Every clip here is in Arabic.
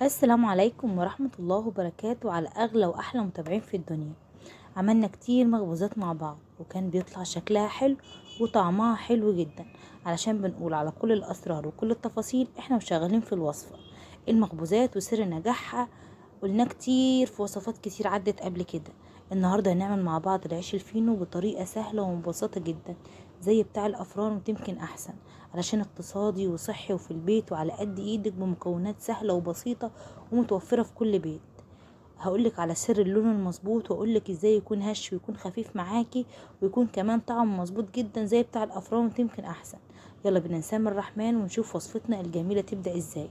السلام عليكم ورحمة الله وبركاته على أغلى وأحلى متابعين في الدنيا. عملنا كتير مخبوزات مع بعض وكان بيطلع شكلها حلو وطعمها حلو جدا، علشان بنقول على كل الأسرار وكل التفاصيل احنا وشغالين في الوصفة. المخبوزات وسر نجاحها قلنا كتير في وصفات كتير عدت قبل كده. النهاردة هنعمل مع بعض العيش الفينو بطريقة سهلة ومبسطة جدا زي بتاع الأفران وتمكن أحسن، علشان اقتصادي وصحي وفي البيت وعلى قد ايدك بمكونات سهلة وبسيطة ومتوفرة في كل بيت. هقولك على سر اللون المظبوط واقولك ازاي يكون هش ويكون خفيف معاكي ويكون كمان طعمه مظبوط جدا زي بتاع الأفران وتمكن أحسن. يلا بينا نسمي الرحمن ونشوف وصفتنا الجميلة تبدأ ازاي.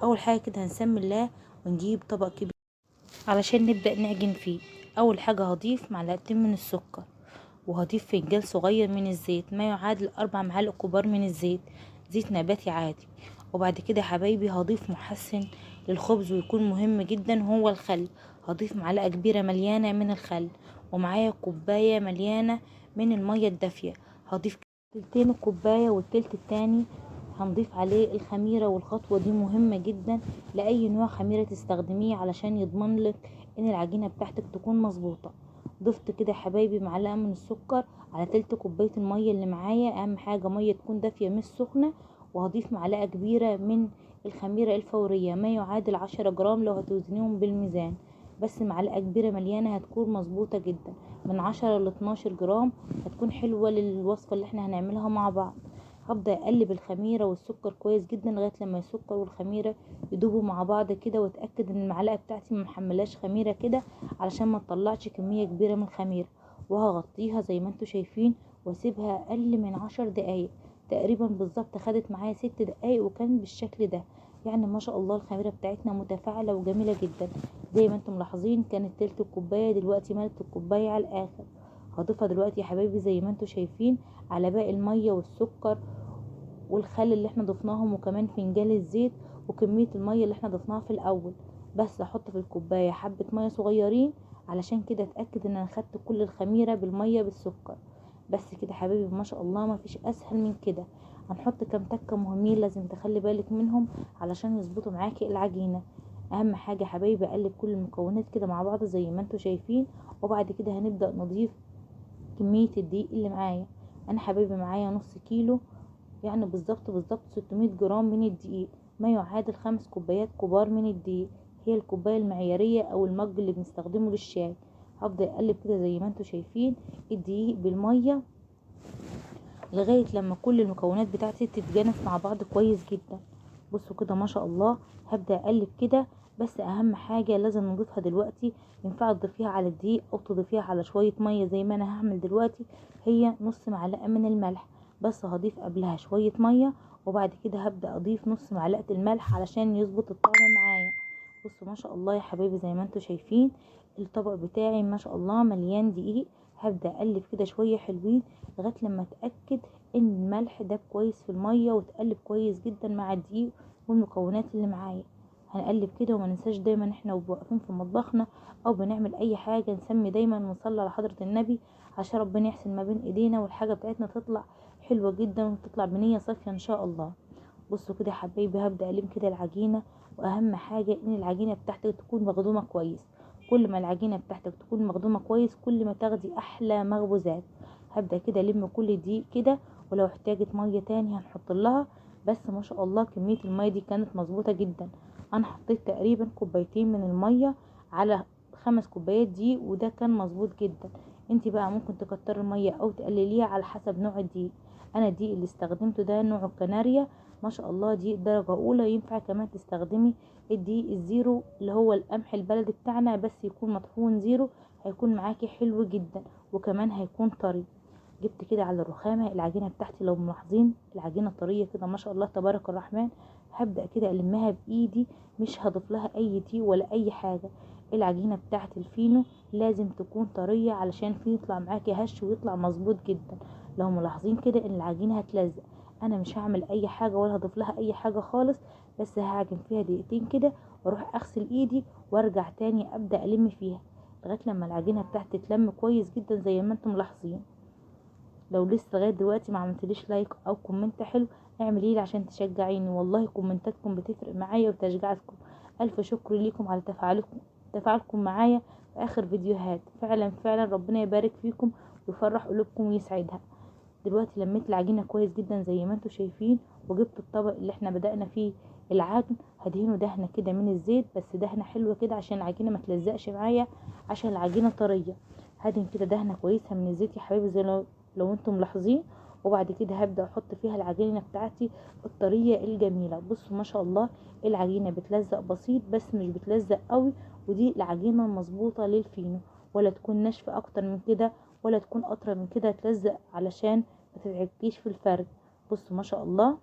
أول حاجة كده هنسمي الله ونجيب طبق كبير علشان نبدأ نعجن فيه. أول حاجة هضيف معلقتين من السكر، وهضيف فنجان صغير من الزيت ما يعادل 4 معالق كبار من الزيت، زيت نباتي عادي. وبعد كده يا حبايبي هضيف محسن للخبز ويكون مهم جدا هو الخل. هضيف معلقة كبيرة مليانة من الخل، ومعايا كوباية مليانة من المية الدافية. هضيف تلتين الكوباية والتلت التاني هنضيف عليه الخميرة، والخطوة دي مهمة جدا لأي نوع خميرة تستخدميه علشان يضمن لك ان العجينة بتاعتك تكون مظبوطة. ضفت كده يا حبايبي معلقة من السكر على تلت كوباية المية اللي معايا، اهم حاجة مية تكون دافية مش سخنة. وهضيف معلقة كبيرة من الخميرة الفورية ما يعادل 10 جرام لو هتوزنيهم بالميزان، بس معلقة كبيرة مليانة هتكون مظبوطة جدا، من 10 ل 12 جرام هتكون حلوة للوصفة اللي احنا هنعملها مع بعض. هبدأ اقلب الخميرة والسكر كويس جدا لغاية لما السكر والخميرة يدوبوا مع بعض كده، واتأكد ان المعلقة بتاعتي محملاش خميرة كده علشان ما تطلعش كمية كبيرة من الخميرة. وهغطيها زي ما انتوا شايفين واسيبها اقل من 10 دقايق تقريبا، بالظبط خدت معايا 6 دقايق وكان بالشكل ده. يعني ما شاء الله الخميرة بتاعتنا متفاعلة وجميلة جدا. زي ما انتم ملاحظين كانت تلت الكوباية دلوقتي ملت الكوباية على الاخر. هضيفها دلوقتي يا حبايبي زي ما انتم شايفين على باقي المية والسكر والخل اللي احنا ضفناهم، وكمان فنجان الزيت وكمية المية اللي احنا ضفناها في الاول. بس احط في الكوباية حبة مية صغيرين علشان كده اتأكد ان انا خدت كل الخميرة بالمية بالسكر. بس كده حبايبي ما شاء الله ما فيش اسهل من كده. هنحط كام تكة مهمين لازم تخلي بالك منهم علشان يظبطوا معاكي العجينة. اهم حاجة يا حبايبي اقلب كل المكونات كده مع بعض زي ما انتوا شايفين، وبعد كده هنبدأ نضيف كمية الدقيق اللي معايا. انا حبايبي معايا نص كيلو، يعني بالظبط 600 جرام من الدقيق ما يعادل 5 كوبايات كبار من الدقيق، هي الكوباية المعيارية او المج اللي بنستخدمه للشاي. هفضل اقلب كده زي ما انتوا شايفين الدقيق بالمية لغاية لما كل المكونات بتاعتي تتجانس مع بعض كويس جدا. بصوا كده ما شاء الله. هبدأ اقلب كده، بس اهم حاجة لازم نضيفها دلوقتي، ينفع تضيفيها على الدقيق او تضيفيها على شوية مية زي ما انا هعمل دلوقتي، هي نص معلقة من الملح. بس هضيف قبلها شوية مية، وبعد كده هبدأ اضيف نص معلقة الملح علشان يظبط الطعم معايا. بصوا ما شاء الله يا حبايبي زي ما انتوا شايفين الطبق بتاعي ما شاء الله مليان دقيق. هبدأ اقلب كده شوية حلوين لغاية لما اتأكد ان الملح ده كويس في المية، وتقلب كويس جدا مع الدقيق والمكونات اللي معايا. هنقلب كده وما ننساش دايما احنا واقفين في مطبخنا او بنعمل اي حاجة نسمي دايما ونصلي على حضرة النبي عشان ربنا يحسن ما بين ايدينا والحاجة بتاعتنا تطلع حلوة جدا وتطلع بنية صافية ان شاء الله. بصوا كده يا حبايبي هبدأ ألم كده العجينة، وأهم حاجة إن العجينة بتاعتك تكون مخدومة كويس. كل ما العجينة بتاعتك تكون مخدومة كويس كل ما تاخدي أحلى مخبوزات. هبدأ كده ألم كل دي كده، ولو احتاجت مية تاني هنحط لها. بس ما شاء الله كمية المية دي كانت مظبوطة جدا. أنا حطيت تقريبا كوبايتين من المية على 5 كوبايات دي، وده كان مظبوط جدا. انتي بقى ممكن تكتري المية أو تقلليها على حسب نوع الدقيق. أنا الدقيق اللي استخدمته ده نوع الكناريا ما شاء الله، دي درجة اولى. ينفع كمان تستخدمي الدقيق الزيرو اللي هو القمح البلدي بتاعنا، بس يكون مطحون زيرو، هيكون معاكي حلو جدا وكمان هيكون طري. جبت كده على الرخامة العجينة بتاعتي، لو ملاحظين العجينة طرية كده ما شاء الله تبارك الرحمن. هبدأ كده ألمها بإيدي، مش هضيف لها أي دقيق ولا أي حاجة. العجينة بتاعت الفينو لازم تكون طرية علشان فيه يطلع معاكي هش ويطلع مظبوط جدا. لو ملاحظين كده ان العجينة هتلزق، انا مش هعمل اي حاجة ولا هضيف لها اي حاجة خالص، بس هعجن فيها دقيقتين كده واروح اغسل ايدي وارجع تاني ابدأ الم فيها لغاية لما العجينة بتاعتي تلم كويس جدا زي ما انتم ملاحظين. لو لسه لغايه دلوقتي ما عملتليش لايك او كومنت حلو اعمليه عشان تشجعيني، والله كومنتاتكم بتفرق معايا وتشجيعكم. الف شكر ليكم على تفاعلكم معايا في اخر فيديوهات. فعلا ربنا يبارك فيكم ويفرح قلوبكم ويسعدها. دلوقتي لميت العجينه كويس جدا زي ما انتم شايفين، وجبت الطبق اللي احنا بدأنا فيه العجن، هدهنه دهنه كده من الزيت، بس دهنه حلوه كده عشان العجينه ما تلزقش معايا، عشان العجينه طريه. هدهن كده دهنه كويسه من الزيت يا حبايبي زي لو انتم ملاحظين. وبعد كده هبدأ احط فيها العجينه بتاعتي الطريه الجميله. بصوا ما شاء الله العجينه بتلزق بسيط بس مش بتلزق قوي، ودي العجينه المظبوطه للفينو، ولا تكون ناشفه اكتر من كده ولا تكون اطرى من كده تلزق، علشان ما تتعبكيش في الفرد. بصوا ما شاء الله.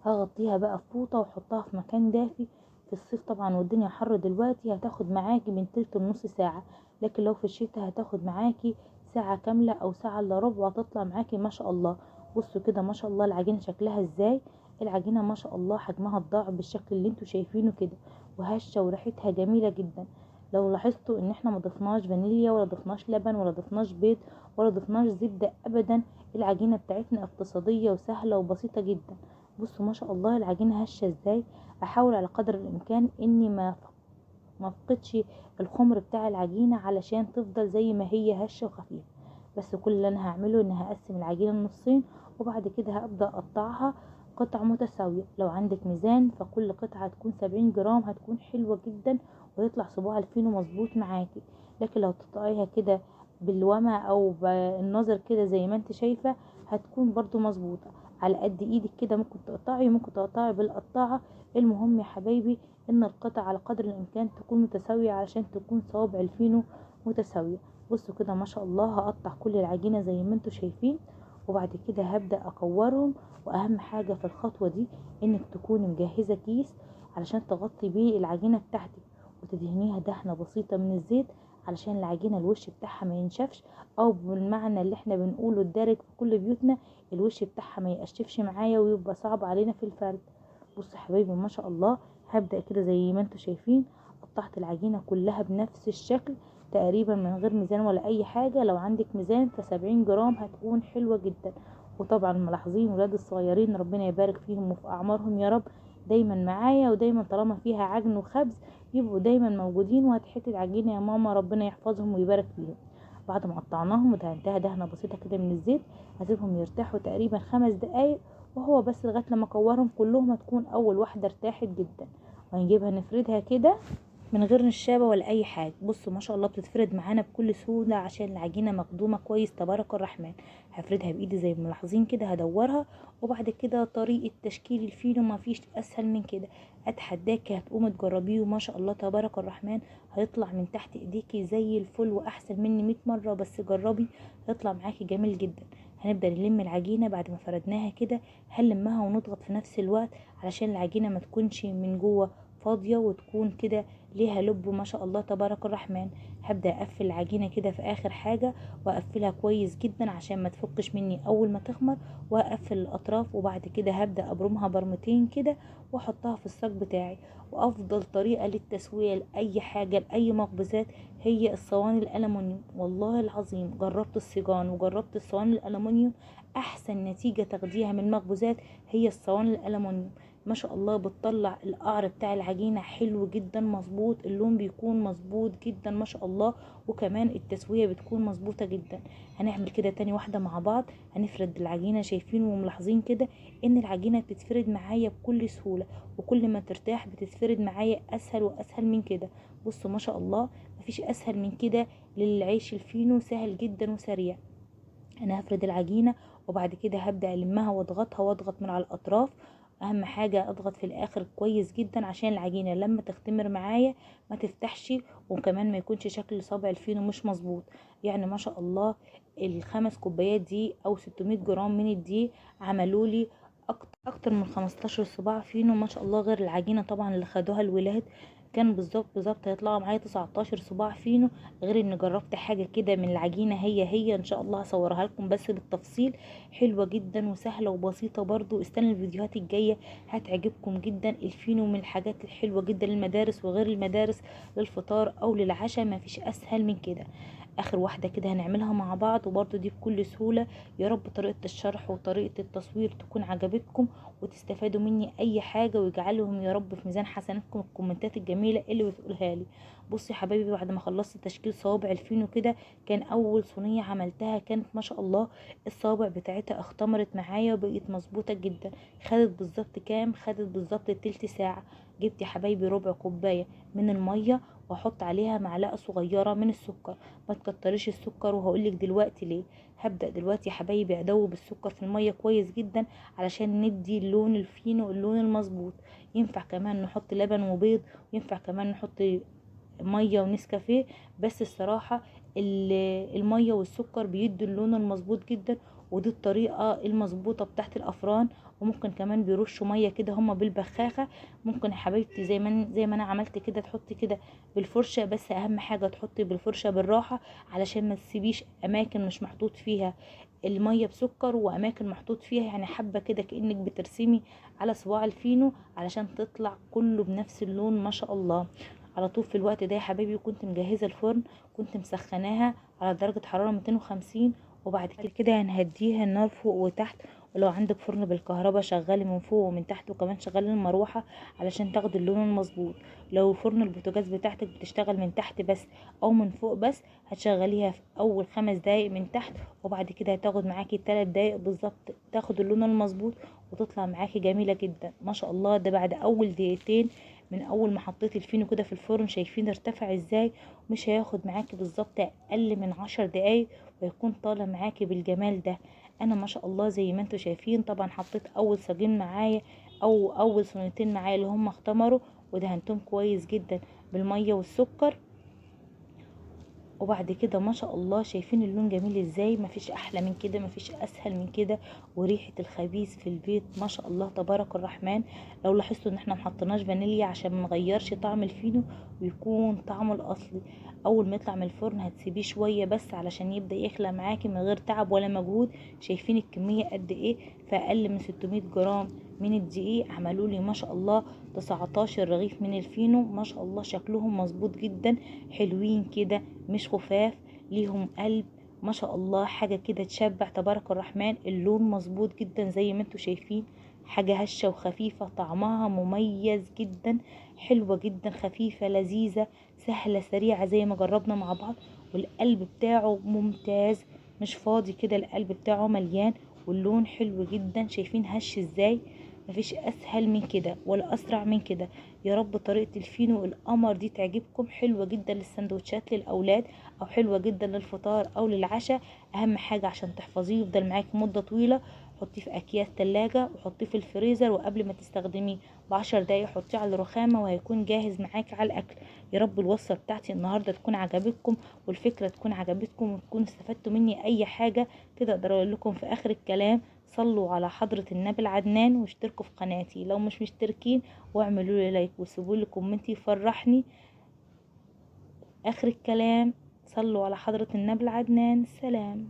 هغطيها بقى فوطه واحطها في مكان دافي. في الصيف طبعا والدنيا حر دلوقتي هتاخد معاكي من تلت لنص ساعه، لكن لو في الشتاء هتاخد معاكي ساعه كامله او ساعه الا ربع، وهتطلع معاكي ما شاء الله. بصوا كده ما شاء الله العجينه شكلها ازاي. العجينه ما شاء الله حجمها اتضاعف بالشكل اللي انتوا شايفينه كده، وهشه وريحتها جميله جدا. لو لاحظتوا ان احنا ما ضفناش فانيليا ولا ضفناش لبن ولا ضفناش بيض ولا ضفناش زبده ابدا، العجينه بتاعتنا اقتصاديه وسهله وبسيطه جدا. بصوا ما شاء الله العجينه هشه ازاي. احاول على قدر الامكان اني ما افقدش الخمر بتاع العجينه علشان تفضل زي ما هي هشه وخفيفه. بس كل اللي انا هعمله ان هقسم العجينه نصين، وبعد كده هبدا اقطعها قطع متساويه. لو عندك ميزان فكل قطعه هتكون 70 جرام، هتكون حلوه جدا ويطلع صباع الفينو مظبوط معاكي. لكن لو تقطعيها كده بالومع او بالنظر كده زي ما انت شايفه، هتكون برضو مظبوطه على قد ايدك كده. ممكن تقطعي بالقطاعه. المهم يا حبايبي ان القطع على قدر الامكان تكون متساويه علشان تكون صوابع الفينو متساويه. بصوا كده ما شاء الله هقطع كل العجينه زي ما انتم شايفين، وبعد كده هبدا اكورهم. واهم حاجه في الخطوه دي انك تكوني مجهزه كيس علشان تغطي بيه العجينه بتاعتك، وتدهنيها دهنه بسيطه من الزيت علشان العجينه الوش بتاعها ما ينشفش، او بالمعنى اللي احنا بنقوله الدارج في كل بيوتنا، الوش بتاعها ما يقشفش معايا ويبقى صعب علينا في الفرد. بصوا يا حبايبي ما شاء الله هبدأ كده زي ما انتم شايفين. قطعت العجينة كلها بنفس الشكل تقريبا من غير ميزان ولا اي حاجة. لو عندك ميزان ف70 جرام هتكون حلوة جدا. وطبعا ملاحظين ولاد الصغيرين ربنا يبارك فيهم وفي اعمارهم يا رب، دايما معايا ودايما طالما فيها عجن وخبز يبقوا دايما موجودين. وهتحتي العجينة يا ماما ربنا يحفظهم ويبارك فيهم. بعد ما قطعناهم ودهنتها دهنة بسيطة كده من الزيت، هسيبهم يرتاحوا تقريبا 5 دقايق وهو بس لغايه لما اكورهم كلهم. هتكون اول واحده ارتاحت جدا، وهنجيبها نفردها كده من غير نشابه ولا اي حاجه. بصوا ما شاء الله بتتفرد معانا بكل سهوله عشان العجينه مخدومه كويس تبارك الرحمن. هفردها بايدي زي ما ملاحظين كده، هدورها. وبعد كده طريقه تشكيل الفينو ما فيش اسهل من كده. اتحداكي هتقومي تجربيه وما شاء الله تبارك الرحمن هيطلع من تحت ايديكي زي الفل واحسن مني 100 مره. بس جربي هيطلع معاكي جميل جدا. هنبدأ نلم العجينة بعد ما فردناها كده، هنلمها ونضغط في نفس الوقت علشان العجينة ما تكونش من جوه فاضية وتكون كده ليها لب ما شاء الله تبارك الرحمن. هبدأ اقفل العجينة كده في اخر حاجة، واقفلها كويس جدا عشان ما تفكش مني اول ما تخمر، واقفل الاطراف. وبعد كده هبدأ ابرمها برمتين كده واحطها في الصاج بتاعي. وافضل طريقة للتسوية لاي حاجة لاي مخبوزات هي الصواني الالومنيوم. والله العظيم جربت الصيجان وجربت الصواني الالومنيوم، احسن نتيجة تاخديها من المخبوزات هي الصواني الالومنيوم. ما شاء الله بتطلع القعر بتاع العجينة حلو جدا مظبوط، اللون بيكون مظبوط جدا ما شاء الله، وكمان التسوية بتكون مظبوطة جدا. هنعمل كده تاني واحدة مع بعض. هنفرد العجينة شايفين وملاحظين كده ان العجينة بتتفرد معايا بكل سهولة، وكل ما ترتاح بتتفرد معايا اسهل واسهل من كده. بصوا ما شاء الله مفيش اسهل من كده للعيش الفينو، سهل جدا وسريع. انا هفرد العجينة وبعد كده هبدأ المها واضغطها واضغط من على الاطراف. اهم حاجة اضغط في الاخر كويس جدا عشان العجينة لما تختمر معايا ما تفتحش، وكمان ما يكونش شكل صابع الفينو مش مظبوط. يعني ما شاء الله ال5 كوبايات دي او 600 جرام من الدقيق عملوا لي اكتر من 15 صباع فينو ما شاء الله، غير العجينة طبعا اللي خدوها الولاد كان بالظبط هيطلعوا معايا 19 صباع فينو. غير ان جربت حاجه كده من العجينه هي ان شاء الله هصورها لكم بس بالتفصيل، حلوه جدا وسهله وبسيطه برضو. استنى الفيديوهات الجايه هتعجبكم جدا. الفينو من الحاجات الحلوه جدا للمدارس وغير المدارس، للفطار او للعشاء ما فيش اسهل من كده. اخر واحدة كده هنعملها مع بعض، وبرضو دي بكل سهولة. يا رب طريقة الشرح وطريقة التصوير تكون عجبتكم وتستفادوا مني اي حاجة، ويجعلهم يا رب في ميزان حسناتكم الكومنتات الجميلة اللي بتقولها لي. بصي يا حبايبي، بعد ما خلصت تشكيل صوابع الفينو كده، كان اول صينية عملتها كانت ما شاء الله الصوابع بتاعتها اختمرت معايا وبقت مظبوطة جدا. خدت بالظبط كام؟ خدت بالظبط تلت ساعة. جبت يا حبايبي ربع كوباية من المية، واحط عليها معلقة صغيرة من السكر. ما تكتريش السكر، وهقولك دلوقتي ليه. هبدأ دلوقتي يا حبايبي ادوب السكر في المية كويس جدا علشان ندي اللون الفينو، اللون المظبوط. ينفع كمان نحط لبن وبيض، وينفع كمان نحط ميه ونسكافيه، بس الصراحه الميه والسكر بيدوا اللون المظبوط جدا، ودي الطريقه المظبوطه بتاعت الافران. وممكن كمان بيرشوا ميه كده هما بالبخاخه. ممكن يا حبايبتي زي ما انا عملت كده تحطي كده بالفرشه، بس اهم حاجه تحطي بالفرشه بالراحه علشان ما تسيبيش اماكن مش محطوط فيها الميه بسكر واماكن محطوط فيها يعني حبه كده كانك بترسمي على صباع الفينو، علشان تطلع كله بنفس اللون ما شاء الله. على طول في الوقت ده يا حبايبي كنت مجهزه الفرن، كنت مسخناها على درجه حراره 250. وبعد كده هنهديها النار فوق وتحت. ولو عندك فرن بالكهرباء شغلي من فوق ومن تحت، وكمان شغلي المروحه علشان تاخد اللون المظبوط. لو فرن البوتاجاز بتاعتك بتشتغل من تحت بس او من فوق بس، هتشغليها في اول 5 دقايق من تحت، وبعد كده هتاخد معاكي 3 دقايق بالظبط تاخد اللون المظبوط، وتطلع معاكي جميله جدا ما شاء الله. ده بعد اول دقيقتين من اول ما حطيت الفينو كده في الفرن. شايفين ارتفع ازاي؟ مش هياخد معاكي بالظبط اقل من 10 دقايق ويكون طالع معاكي بالجمال ده. انا ما شاء الله زي ما انتوا شايفين، طبعا حطيت اول صاجين معايا او اول صينيتين معايا اللي هم اختمروا، ودهنتهم كويس جدا بالميه والسكر. وبعد كده ما شاء الله شايفين اللون جميل ازاي؟ مفيش احلى من كده، مفيش اسهل من كده. وريحة الخبيز في البيت ما شاء الله تبارك الرحمن. لو لاحظتوا ان احنا محطناش فانيليا عشان منغيرش طعم الفينو ويكون طعمه الاصلي. اول ما يطلع من الفرن هتسيبيه شوية بس علشان يبدأ يخلى معاكي من غير تعب ولا مجهود. شايفين الكمية قد ايه؟ في اقل من 600 جرام من الدقيق عملوا لي ما شاء الله 19 رغيف من الفينو. ما شاء الله شكلهم مظبوط جدا، حلوين كده مش خفاف، ليهم قلب ما شاء الله. حاجة كده تشبع تبارك الرحمن. اللون مظبوط جدا زي ما انتوا شايفين، حاجة هشة وخفيفة، طعمها مميز جدا، حلوة جدا، خفيفة لذيذة سهلة سريعة زي ما جربنا مع بعض. والقلب بتاعه ممتاز، مش فاضي كده، القلب بتاعه مليان، واللون حلو جدا. شايفين هش ازاي؟ مفيش اسهل من كده ولا اسرع من كده. يا رب طريقة الفينو القمر دي تعجبكم. حلوة جدا للسندوتشات للاولاد، او حلوة جدا للفطار او للعشاء. اهم حاجة عشان تحفظيه يفضل معاكي مدة طويلة، حطيه في اكياس تلاجة وحطيه في الفريزر، وقبل ما تستخدميه ب10 دقايق حطيه على الرخامة وهيكون جاهز معاكي على الاكل. يا رب الوصفة بتاعتي النهاردة تكون عجبتكم، والفكرة تكون عجبتكم، وتكون استفدتوا مني اي حاجة كده. اقدر اقول لكم في اخر الكلام صلوا على حضرة النبي العدنان واشتركوا في قناتي لو مش مشتركين، واعملوا لي لايك وسيبوا لي كومنت يفرحني. اخر الكلام صلوا على حضرة النبي العدنان. سلام.